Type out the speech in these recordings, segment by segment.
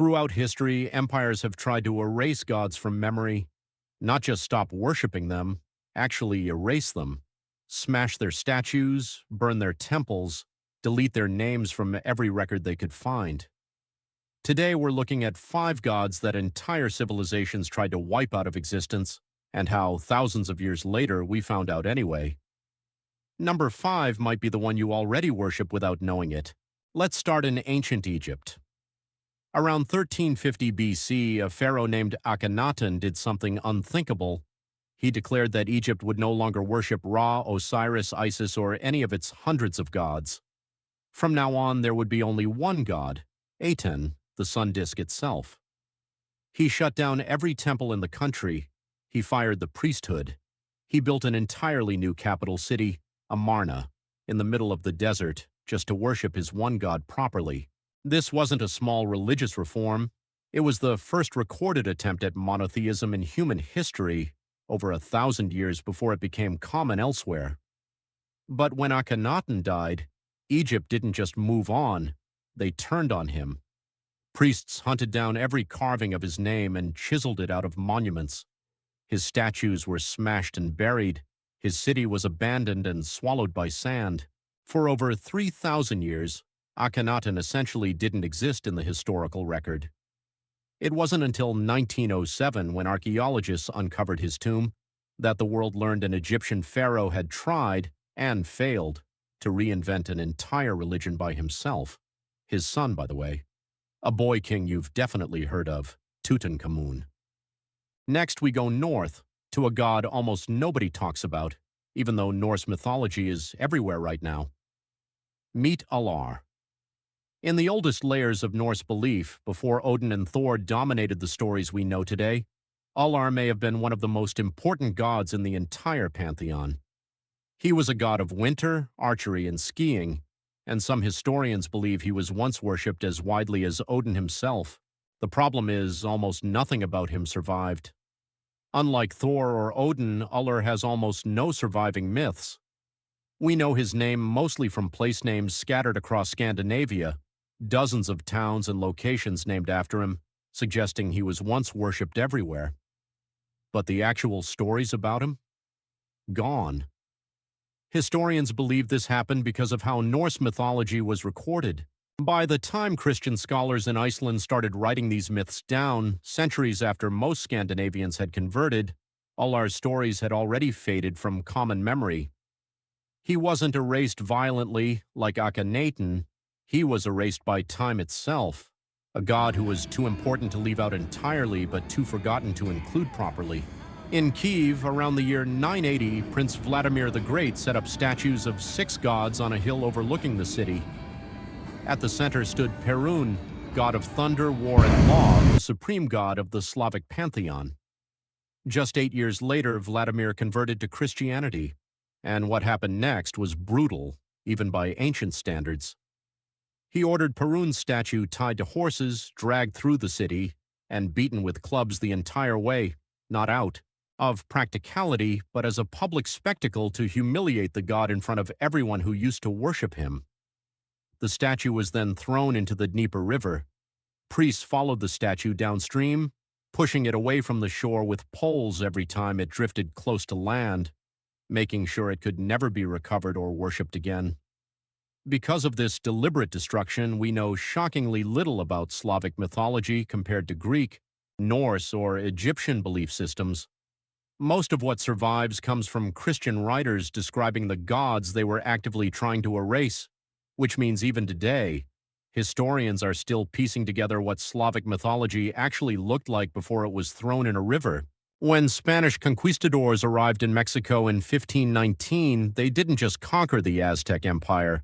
Throughout history, empires have tried to erase gods from memory, not just stop worshiping them, actually erase them, smash their statues, burn their temples, delete their names from every record they could find. Today, we're looking at 5 gods that entire civilizations tried to wipe out of existence, and how, thousands of years later, we found out anyway. Number 5 might be the one you already worship without knowing it. Let's start in ancient Egypt. Around 1350 BC, a pharaoh named Akhenaten did something unthinkable. He declared that Egypt would no longer worship Ra, Osiris, Isis, or any of its hundreds of gods. From now on, there would be only one god, Aten, the sun disk itself. He shut down every temple in the country. He fired the priesthood. He built an entirely new capital city, Amarna, in the middle of the desert, just to worship his one god properly. This wasn't a small religious reform. It was the first recorded attempt at monotheism in human history, over 1,000 years before it became common elsewhere. But when Akhenaten died, Egypt didn't just move on, they turned on him. Priests hunted down every carving of his name and chiseled it out of monuments. His statues were smashed and buried. His city was abandoned and swallowed by sand. For over 3,000 years, Akhenaten essentially didn't exist in the historical record. It wasn't until 1907, when archaeologists uncovered his tomb, that the world learned an Egyptian pharaoh had tried, and failed, to reinvent an entire religion by himself. His son, by the way. A boy king you've definitely heard of, Tutankhamun. Next, we go north, to a god almost nobody talks about, even though Norse mythology is everywhere right now. Meet Alar. In the oldest layers of Norse belief, before Odin and Thor dominated the stories we know today, Alar may have been one of the most important gods in the entire pantheon. He was a god of winter, archery, and skiing, and some historians believe he was once worshipped as widely as Odin himself. The problem is, almost nothing about him survived. Unlike Thor or Odin, Alar has almost no surviving myths. We know his name mostly from place names scattered across Scandinavia, dozens of towns and locations named after him, suggesting he was once worshipped everywhere. But the actual stories about him? Gone. Historians believe this happened because of how Norse mythology was recorded. By the time Christian scholars in Iceland started writing these myths down, centuries after most Scandinavians had converted, Alar's stories had already faded from common memory. He wasn't erased violently like Akhenaten. He was erased by time itself, a god who was too important to leave out entirely but too forgotten to include properly. In Kiev, around the year 980, Prince Vladimir the Great set up statues of 6 gods on a hill overlooking the city. At the center stood Perun, god of thunder, war, and law, the supreme god of the Slavic pantheon. Just 8 years later, Vladimir converted to Christianity, and what happened next was brutal, even by ancient standards. He ordered Perun's statue tied to horses, dragged through the city, and beaten with clubs the entire way, not out of practicality, but as a public spectacle to humiliate the god in front of everyone who used to worship him. The statue was then thrown into the Dnieper River. Priests followed the statue downstream, pushing it away from the shore with poles every time it drifted close to land, making sure it could never be recovered or worshipped again. Because of this deliberate destruction, we know shockingly little about Slavic mythology compared to Greek, Norse, or Egyptian belief systems. Most of what survives comes from Christian writers describing the gods they were actively trying to erase, which means even today, historians are still piecing together what Slavic mythology actually looked like before it was thrown in a river. When Spanish conquistadors arrived in Mexico in 1519, they didn't just conquer the Aztec Empire.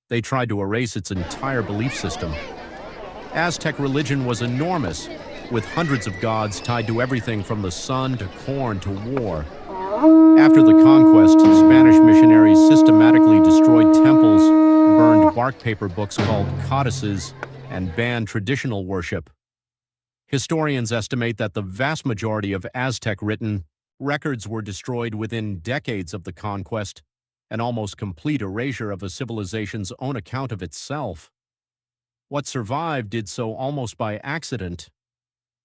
They tried to erase its entire belief system. Aztec religion was enormous, with hundreds of gods tied to everything from the sun to corn to war. After the conquest, Spanish missionaries systematically destroyed temples, burned bark paper books called codices, and banned traditional worship. Historians estimate that the vast majority of Aztec-written records were destroyed within decades of the conquest, an almost complete erasure of a civilization's own account of itself. What survived did so almost by accident.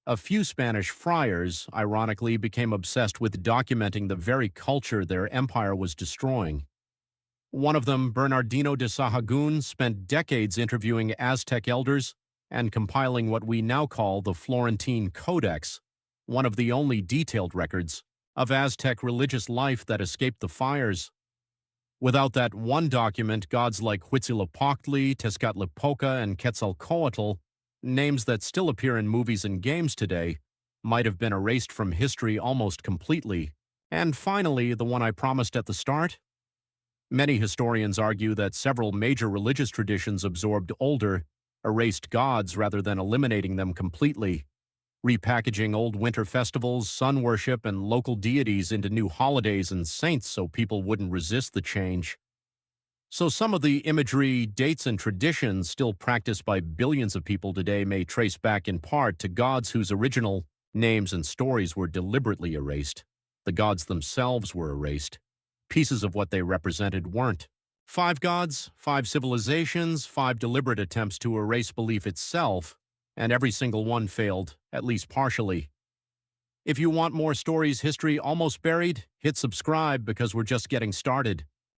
A few Spanish friars, ironically, became obsessed with documenting the very culture their empire was destroying. One of them, Bernardino de Sahagún, spent decades interviewing Aztec elders and compiling what we now call the Florentine Codex, one of the only detailed records of Aztec religious life that escaped the fires. Without that one document, gods like Huitzilopochtli, Tezcatlipoca, and Quetzalcoatl, names that still appear in movies and games today, might have been erased from history almost completely. And finally, the one I promised at the start. Many historians argue that several major religious traditions absorbed older, erased gods rather than eliminating them completely, repackaging old winter festivals, sun worship, and local deities into new holidays and saints so people wouldn't resist the change. So some of the imagery, dates, and traditions still practiced by billions of people today may trace back in part to gods whose original names and stories were deliberately erased. The gods themselves were erased. Pieces of what they represented weren't. 5 gods, 5 civilizations, 5 deliberate attempts to erase belief itself, and every single one failed, at least partially. If you want more stories history almost buried, hit subscribe because we're just getting started.